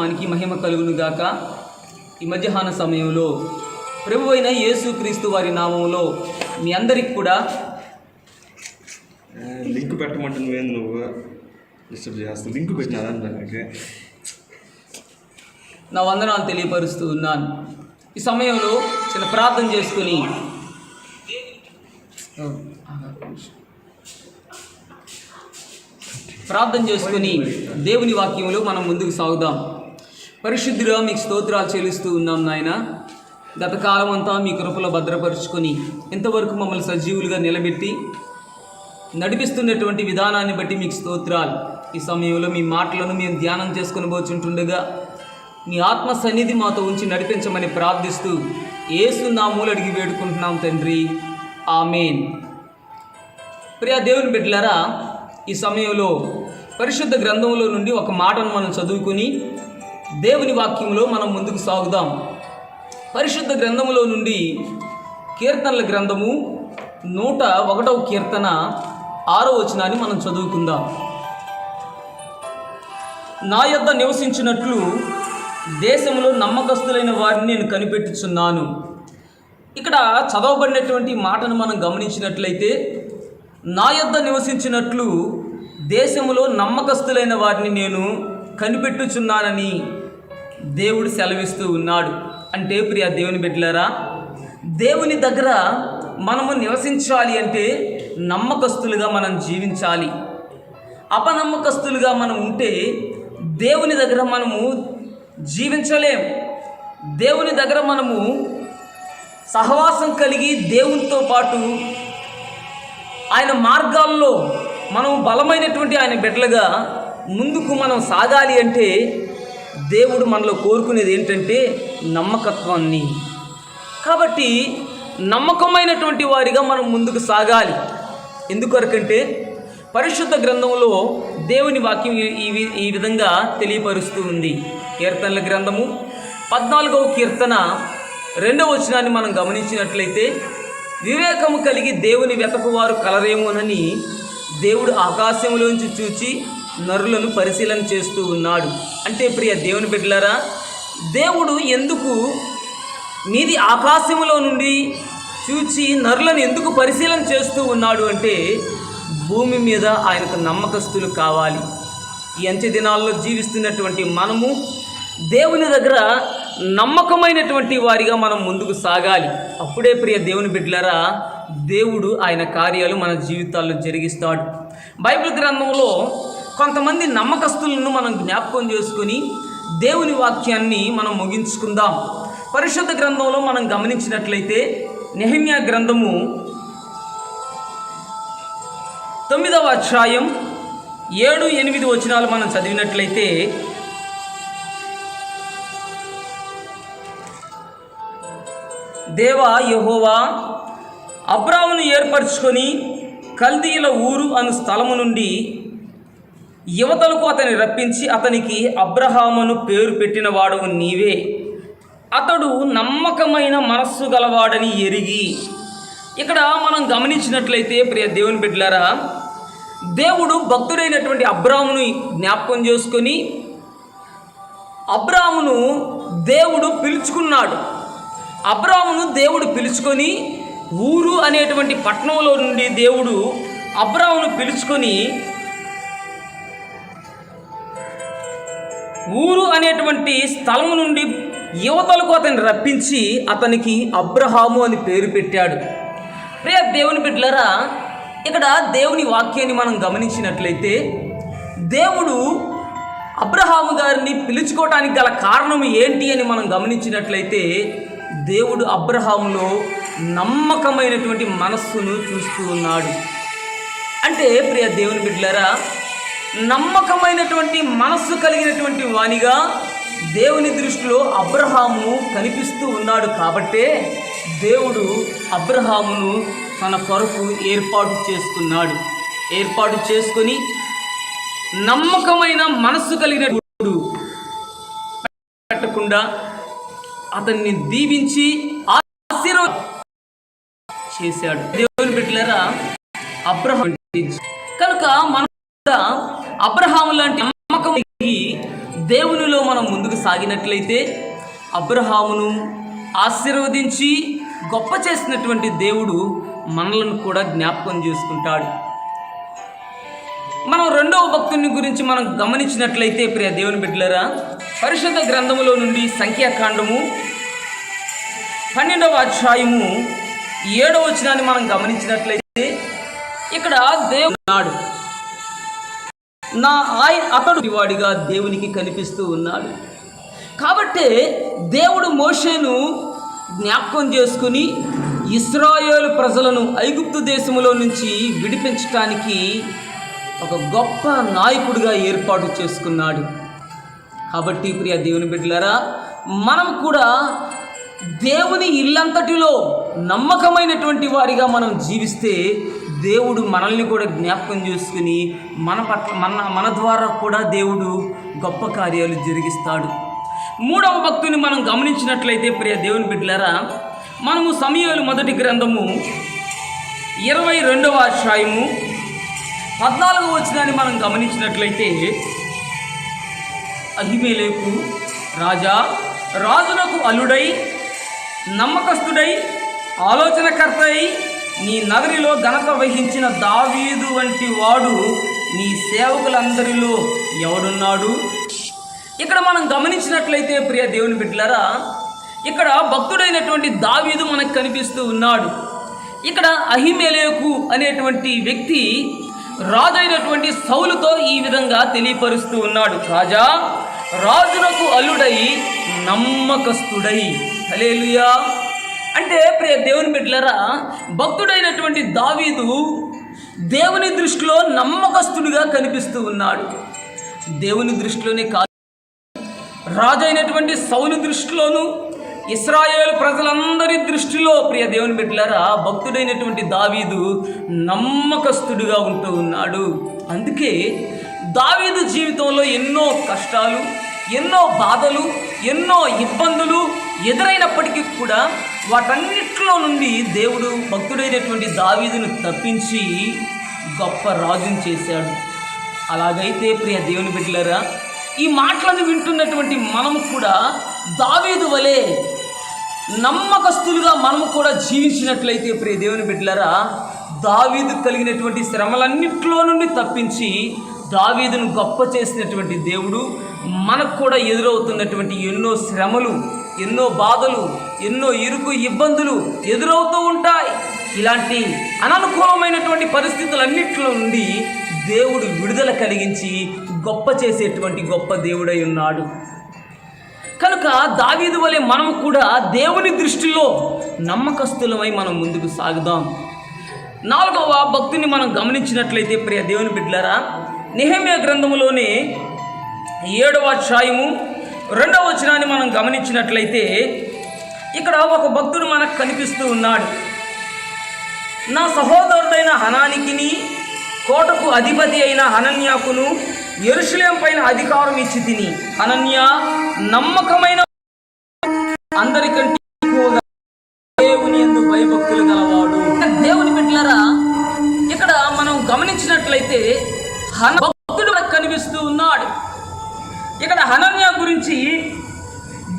నామానికి మహిమ కలుగును గాక. ఈ మధ్యాహ్న సమయంలో ప్రభువైన యేసుక్రీస్తు వారి నామంలో మీ అందరికి కూడా లింక్ పెట్టమంటే నువ్వు డిస్టర్బ్ చేస్తావు. లింక్ పెట్టినా నా వందనాలు తెలియపరుస్తూ ఉన్నాను. ఈ సమయంలో చిన్న ప్రార్థన చేసుకుని దేవుని వాక్యంలో మనం ముందుకు సాగుదాం. పరిశుద్ధుడా, మీకు స్తోత్రాలు చెల్లిస్తూ ఉన్నాం నాయన. గత కాలం అంతా మీ కృపలో భద్రపరుచుకొని ఇంతవరకు మమ్మల్ని సజీవులుగా నిలబెట్టి నడిపిస్తున్నటువంటి విధానాన్ని బట్టి మీకు స్తోత్రాలు. ఈ సమయంలో మీ మాటలను మేము ధ్యానం చేసుకుని పోచుంటుండగా మీ ఆత్మ సన్నిధి మాతో ఉంచి నడిపించమని ప్రార్థిస్తూ యేసు నామములో అడిగి వేడుకుంటున్నాం తండ్రి, ఆమేన్. ప్రియ దేవుని బిడ్డలారా, ఈ సమయంలో పరిశుద్ధ గ్రంథంలో నుండి ఒక మాటను మనం చదువుకుని దేవుని వాక్యంలో మనం ముందుకు సాగుదాం. పరిశుద్ధ గ్రంథంలో నుండి కీర్తనల గ్రంథము 101వ కీర్తన 6వ వచనాన్ని మనం చదువుకుందాం. నా యొద్ద నివసించినట్లు దేశంలో నమ్మకస్తులైన వారిని నేను కనిపెట్టుచున్నాను. ఇక్కడ చదవబడినటువంటి మాటను మనం గమనించినట్లయితే, నా యొద్ద నివసించినట్లు దేశంలో నమ్మకస్తులైన వారిని నేను కనిపెట్టుచున్నానని దేవుడు సెలవిస్తూ ఉన్నాడు. అంటే ప్రియ దేవుని బిడ్డలారా, దేవుని దగ్గర మనము నివసించాలి అంటే నమ్మకస్తులుగా మనం జీవించాలి. అపనమ్మకస్తులుగా మనం ఉంటే దేవుని దగ్గర మనము జీవించలేం. దేవుని దగ్గర మనము సహవాసం కలిగి దేవునితో పాటు ఆయన మార్గాల్లో మనం బలమైనటువంటి ఆయన బిడ్డలుగా ముందుకు మనం సాగాలి అంటే దేవుడు మనలో కోరుకునేది ఏంటంటే నమ్మకత్వాన్ని. కాబట్టి నమ్మకమైనటువంటి వారిగా మనం ముందుకు సాగాలి. ఎందుకొరకంటే పరిశుద్ధ గ్రంథంలో దేవుని వాక్యం ఈ విధంగా తెలియపరుస్తూ ఉంది. కీర్తనల గ్రంథము 14వ కీర్తన 2వ వచనాన్ని మనం గమనించినట్లయితే, వివేకము కలిగి దేవుని వెతకువారు కలరేమోనని దేవుడు ఆకాశంలోంచి చూచి నరులను పరిశీలన చేస్తూ ఉన్నాడు. అంటే ప్రియ దేవుని బిడ్డలారా, దేవుడు ఎందుకు మీది ఆకాశంలో నుండి చూచి నరులను ఎందుకు పరిశీలన చేస్తూ ఉన్నాడు అంటే, భూమి మీద ఆయనకు నమ్మకస్తులు కావాలి. ఈ అంత్య దినాల్లో జీవిస్తున్నటువంటి మనము దేవుని దగ్గర నమ్మకమైనటువంటి వారిగా మనం ముందుకు సాగాలి. అప్పుడే ప్రియ దేవుని బిడ్డలారా, దేవుడు ఆయన కార్యాలు మన జీవితాల్లో జరిగిస్తాడు. బైబిల్ గ్రంథంలో కొంతమంది నమ్మకస్తులను మనం జ్ఞాపకం చేసుకుని దేవుని వాక్యాన్ని మనం ముగించుకుందాం. పరిశుద్ధ గ్రంథంలో మనం గమనించినట్లయితే నెహెమ్యా గ్రంథము 9వ అధ్యాయం 7-8 వచనాలు మనం చదివినట్లయితే, దేవా యెహోవా అబ్రామును ఏర్పరచుకొని కల్దీయుల ఊరు అను స్థలము నుండి యువతలకు అతని రప్పించి అతనికి అబ్రహామును పేరు పెట్టిన వాడవు నీవే. అతడు నమ్మకమైన మనస్సు గలవాడని ఎరిగి. ఇక్కడ మనం గమనించినట్లయితే ప్రియ దేవుని బిడ్డలారా, దేవుడు భక్తుడైనటువంటి అబ్రామును జ్ఞాపకం చేసుకొని అబ్రామును దేవుడు పిలుచుకున్నాడు. అబ్రామును దేవుడు పిలుచుకొని ఊరు అనేటువంటి పట్టణంలో నుండి దేవుడు అబ్రామును పిలుచుకొని ఊరు అనేటువంటి స్థలము నుండి యువతలకు అతన్ని రప్పించి అతనికి అబ్రహాము అని పేరు పెట్టాడు. ప్రియ దేవుని బిడ్డలారా, ఇక్కడ దేవుని వాక్యాన్ని మనం గమనించినట్లయితే, దేవుడు అబ్రహాము గారిని పిలుచుకోవటానికి గల కారణం ఏంటి అని మనం గమనించినట్లయితే, దేవుడు అబ్రహాములో నమ్మకమైనటువంటి మనస్సును చూస్తూ ఉన్నాడు. అంటే ప్రియ దేవుని బిడ్డలారా, నమ్మకమైనటువంటి మనస్సు కలిగినటువంటి వానిగా దేవుని దృష్టిలో అబ్రహాము కనిపిస్తూ ఉన్నాడు. కాబట్టే దేవుడు అబ్రహామును తన కొరకు ఏర్పాటు చేసుకొని నమ్మకమైన మనస్సు కలిగినటువంటి పెట్టకుండా అతన్ని దీవించి ఆశీర్వాదం చేశాడు. దేవుని బిడ్డలారా, అబ్రహాము కనుక మన అబ్రహాము లాంటి నమ్మకం దేవునిలో మనం ముందుకు సాగినట్లయితే అబ్రహామును ఆశీర్వదించి గొప్ప చేసినటువంటి దేవుడు మనలను కూడా జ్ఞాపకం చేసుకుంటాడు. మనం రెండవ భక్తుని గురించి మనం గమనించినట్లయితే ప్రియ దేవుని బిడ్డలారా, పరిశుద్ధ గ్రంథములో నుండి సంఖ్యాకాండము 12వ అధ్యాయము 7వ వచనాన్ని మనం గమనించినట్లయితే ఇక్కడ దేవుడు ఉన్నాడు. అతడు వాడిగా దేవునికి కనిపిస్తూ ఉన్నాడు. కాబట్టి దేవుడు మోషేను జ్ఞాపకం చేసుకుని ఇశ్రాయేలు ప్రజలను ఐగుప్తు దేశములో నుంచి విడిపించటానికి ఒక గొప్ప నాయకుడిగా ఏర్పాటు చేసుకున్నాడు. కాబట్టి ప్రియ దేవుని బిడ్డలారా, మనం కూడా దేవుని ఇల్లంతటిలో నమ్మకమైనటువంటి వారిగా మనం జీవిస్తే దేవుడు మనల్ని కూడా జ్ఞాపకం చేసుకుని మన ద్వారా కూడా దేవుడు గొప్ప కార్యాలు జరిగిస్తాడు. మూడవ భక్తుని మనం గమనించినట్లయితే ప్రియ దేవుని బిడ్డలారా, మనము సమూయేలు మొదటి గ్రంథము 22వ అధ్యాయము 14వ వచనాన్ని మనం గమనించినట్లయితే, అహిమేలెకు రాజునకు అల్లుడై నమ్మకస్తుడై ఆలోచనకర్తై నీ నగరిలో ఘనత వహించిన దావీదు వంటి వాడు నీ సేవకులందరిలో ఎవడున్నాడు? ఇక్కడ మనం గమనించినట్లయితే ప్రియ దేవుని బిడ్డలారా, ఇక్కడ భక్తుడైనటువంటి దావీదు మనకు కనిపిస్తూ ఉన్నాడు. ఇక్కడ అహిమేలెకు అనేటువంటి వ్యక్తి రాజైనటువంటి సౌలుతో ఈ విధంగా తెలియపరుస్తూ ఉన్నాడు. రాజునకు అల్లుడై నమ్మకస్తుడై. హల్లెలూయా. అంటే ప్రియ దేవుని బిడ్డలారా, భక్తుడైనటువంటి దావీదు దేవుని దృష్టిలో నమ్మకస్తుడిగా కనిపిస్తూ ఉన్నాడు. దేవుని దృష్టిలోనే కాదు, రాజైనటువంటి సౌలు దృష్టిలోను, ఇశ్రాయేలు ప్రజలందరి దృష్టిలో ప్రియ దేవుని బిడ్డలారా, భక్తుడైనటువంటి దావీదు నమ్మకస్తుడిగా ఉంటూ ఉన్నాడు. అందుకే దావీదు జీవితంలో ఎన్నో కష్టాలు, ఎన్నో బాధలు, ఎన్నో ఇబ్బందులు ఎదురైనప్పటికీ కూడా వాటన్నిటిలో నుండి దేవుడు భక్తుడైనటువంటి దావీదును తప్పించి గొప్ప రాజును చేశాడు. అలాగైతే ప్రియ దేవుని బిడ్డలారా, ఈ మాటలను వింటున్నటువంటి మనము కూడా దావీదు వలె నమ్మకస్తులుగా మనము కూడా జీవించినట్లయితే ప్రియ దేవుని బిడ్డలారా, దావీదు కలిగినటువంటి శ్రమలన్నింటిలో నుండి తప్పించి దావీదును గొప్ప చేసినటువంటి దేవుడు మనకు కూడా ఎదురవుతున్నటువంటి ఎన్నో శ్రమలు, ఎన్నో బాధలు, ఎన్నో ఇరుకు ఇబ్బందులు ఎదురవుతూ ఉంటాయి. ఇలాంటి అననుకూలమైనటువంటి పరిస్థితులన్నింటిలో నుండి దేవుడు విడుదల కలిగించి గొప్ప చేసేటువంటి గొప్ప దేవుడై ఉన్నాడు. కనుక దావీదు వలె మనము కూడా దేవుని దృష్టిలో నమ్మకస్తులమై మనం ముందుకు సాగుదాం. 4వ భక్తుని మనం గమనించినట్లయితే ప్రియ దేవుని బిడ్డలారా, నెహెమ్యా గ్రంథములోని 7వ అధ్యాయము 2వ వచనాన్ని మనం గమనించినట్లయితే ఇక్కడ ఒక భక్తుడు మనకు కనిపిస్తూ ఉన్నాడు. నా సహోదరుడైన హనానికిని, కోటకు అధిపతి అయిన హనన్యాకును యెరూషలేము పైన అధికారం ఇచ్చి తిని, హనన్యా నమ్మకమైన అందరికంటే దేవుని యందు భయభక్తులు గలవాడు. దేవుని బిడ్డలారా, ఇక్కడ మనం గమనించినట్లయితే భక్తుడు మనకు కనిపిస్తూ ఉన్నాడు. ఇక్కడ హనన్యా గురించి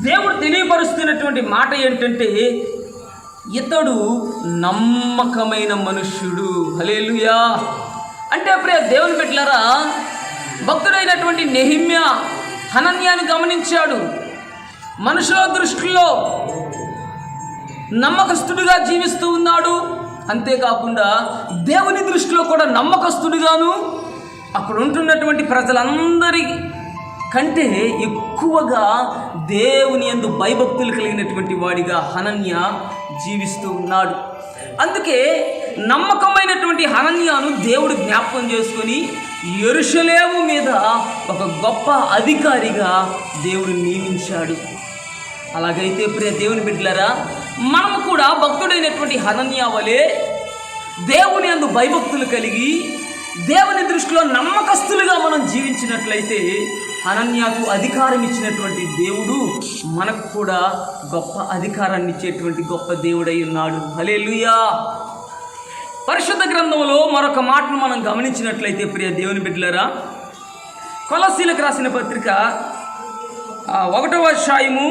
దేవుడు తెలియపరుస్తున్నటువంటి మాట ఏంటంటే, ఇతడు నమ్మకమైన మనుష్యుడు. హల్లెలూయా. అంటే ప్రియ దేవుని బిడ్డలారా, భక్తుడైనటువంటి నెహెమ్యా హనన్యాని గమనించాడు. మనుషుల దృష్టిలో నమ్మకస్తుడిగా జీవిస్తూ ఉన్నాడు. అంతేకాకుండా దేవుని దృష్టిలో కూడా నమ్మకస్తుడిగాను, అక్కడ ఉంటున్నటువంటి ప్రజలందరి కంటే ఎక్కువగా దేవుని యందు భయభక్తులు కలిగినటువంటి వాడిగా హనన్యా జీవిస్తూ ఉన్నాడు. అందుకే నమ్మకమైనటువంటి హనన్యాను దేవుడు జ్ఞాపకం చేసుకొని యెరూషలేము మీద ఒక గొప్ప అధికారిగా దేవుడు నియమించాడు. అలాగైతే ప్రియ దేవుని బిడ్డలారా, మనము కూడా భక్తుడైనటువంటి హనన్యా వలె దేవుని యందు భయభక్తులు కలిగి దేవుని దృష్టిలో నమ్మకస్తులుగా మనం జీవించినట్లయితే హనన్యాకు అధికారం ఇచ్చినటువంటి దేవుడు మనకు కూడా గొప్ప అధికారాన్ని ఇచ్చేటువంటి గొప్ప దేవుడై ఉన్నాడు. హల్లెలూయా. పరిశుద్ధ గ్రంథంలో మరొక మాటను మనం గమనించినట్లయితే ప్రియ దేవుని బిడ్డలారా, కొలస్సీలకు రాసిన పత్రిక 1వ అధ్యాయము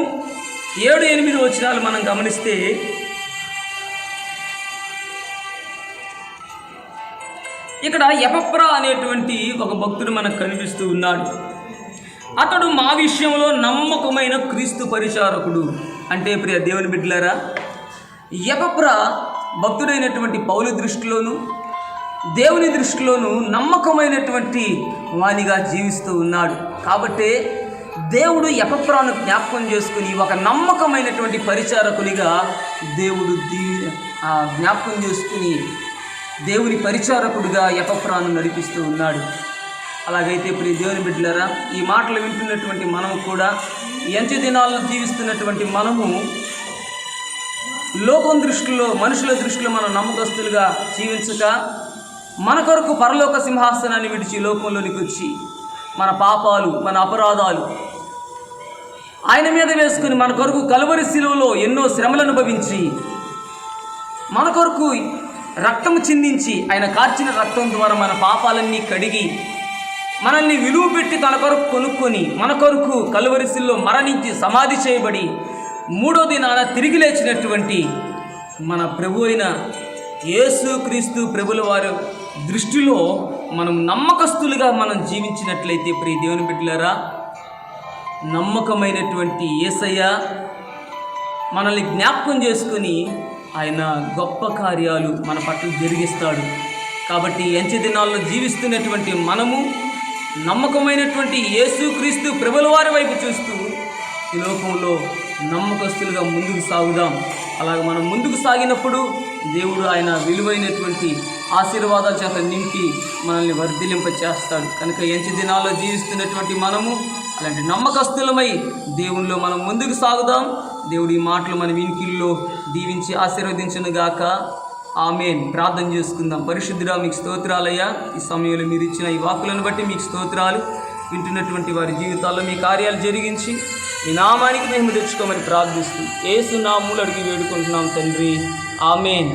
7-8 వచనాలు మనం గమనిస్తే, ఇక్కడ ఎపఫ్రా అనేటువంటి ఒక భక్తుడు మనకు కనిపిస్తూ ఉన్నాడు. అతడు మా విషయంలో నమ్మకమైన క్రీస్తు పరిచారకుడు. అంటే ప్రియ దేవుని బిడ్డలారా, ఎపఫ్రా భక్తుడైనటువంటి పౌలు దృష్టిలోను దేవుని దృష్టిలోను నమ్మకమైనటువంటి వానిగా జీవిస్తూ ఉన్నాడు. కాబట్టి దేవుడు ఎపఫ్రాను జ్ఞాపకం చేసుకుని ఒక నమ్మకమైనటువంటి పరిచారకునిగా దేవుడు జ్ఞాపకం చేసుకుని దేవుని పరిచారకుడిగా ఎపఫ్రాను నడిపిస్తూ ఉన్నాడు. అలాగైతే ప్రియ దేవుని బిడ్డలారా, ఈ మాటలు వింటున్నటువంటి మనము కూడా ఈ అంత్య దినాలను జీవిస్తున్నటువంటి మనము లోకం దృష్టిలో, మనుషుల దృష్టిలో మనం నమ్మకస్తులుగా జీవించక, మన కొరకు పరలోక సింహాసనాన్ని విడిచి లోకంలోనికి వచ్చి మన పాపాలు, మన అపరాధాలు ఆయన మీద వేసుకుని మన కొరకు కలువరి శిలువలో ఎన్నో శ్రమలను అనుభవించి మన కొరకు రక్తము చిందించి ఆయన కార్చిన రక్తం ద్వారా మన పాపాలన్నీ కడిగి మనల్ని విలువ పెట్టి తన కొరకు కొనుక్కొని మన కొరకు కలువరి శిలువలో మరణించి సమాధి చేయబడి 3వ దినాన తిరిగి లేచినటువంటి మన ప్రభు అయిన యేసుక్రీస్తు ప్రభుల వారి దృష్టిలో మనం నమ్మకస్తులుగా మనం జీవించినట్లయితే ప్రియ దేవుని బిడ్డలారా, నమ్మకమైనటువంటి యేసయ్య మనల్ని జ్ఞాపకం చేసుకుని ఆయన గొప్ప కార్యాలు మన పట్ల జరిగిస్తాడు. కాబట్టి అంత్య దినాల్లో జీవిస్తున్నటువంటి మనము నమ్మకమైనటువంటి యేసుక్రీస్తు ప్రభుల వారి వైపు చూస్తూ ఈ లోకంలో నమ్మకస్తులుగా ముందుకు సాగుదాం. అలాగే మనం ముందుకు సాగినప్పుడు దేవుడు ఆయన విలువైనటువంటి ఆశీర్వాదాల చేత నింపి మనల్ని వర్ధిలింప చేస్తాడు. కనుక అంత్య దినాల్లో జీవిస్తున్నటువంటి మనము అలాంటి నమ్మకస్తులమై దేవునిలో మనం ముందుకు సాగుదాం. దేవుడి మాటలు మన వినికిల్లో దీవించి ఆశీర్వదించునుగాక. ఆమేన్. ప్రార్థన చేసుకుందాం. పరిశుద్ధుడా, మీకు స్తోత్రాలయ్యా. ఈ సమయంలో మీరు ఇచ్చిన ఈ వాక్కులను బట్టి మీకు స్తోత్రాలు. వింటున్నటువంటి వారి జీవితాల్లో మీ కార్యాలు జరిగించి మీ నామానికి మేము తెచ్చుకోమని ప్రార్థిస్తూ యేసు నామములో అడిగి వేడుకుంటున్నాం తండ్రి. ఆమేన్.